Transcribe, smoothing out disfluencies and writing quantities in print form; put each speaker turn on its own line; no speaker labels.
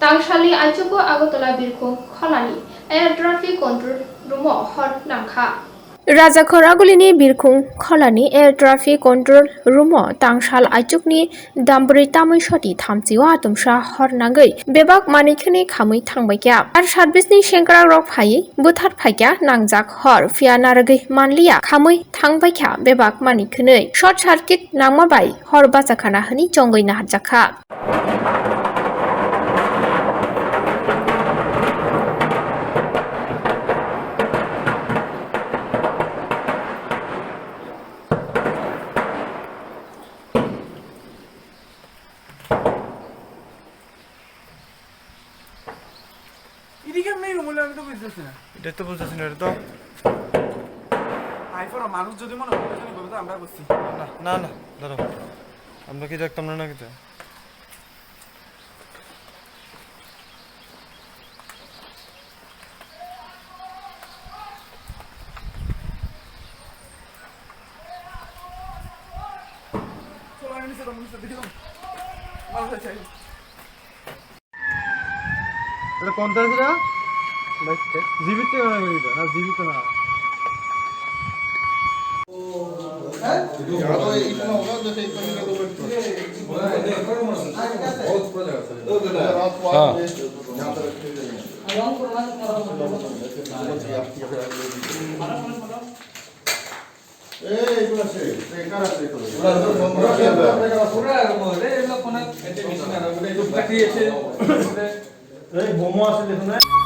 Tangshali Achuko Agotola Birko Kolani Air Traffic Control Rumo Hot Namkha राजाखोरागुलिनि बिरखं खलानि air traffic control रुमो तांसाल आइचुकनि दामब्रै तामै सति थामजिओ आतुमसा हरनांगै बेबाक मानिखनि खामै थांबायक्या आरो सार्भिसनि सेंग्रा रक फायै बुथार फायक्या नांजाक हर फिया नारगै मानलिया खामै थांबायक्या बेबाक मानिखनै शर्ट सार्किट नांमाबाय हर बाजाखाना हनि जंगै नाहाजाखा
এটা তো বুঝতেছি না এটা তো
আইফোন মানুষ যদি মনে হয় করবে তো আমরা বসছি
না না না দাঁড়াও আমরা কি দেখতাম না নাকি তো
এটা কোন দাসরা জীবিত না জীবিত না বোমা আছে দেখুন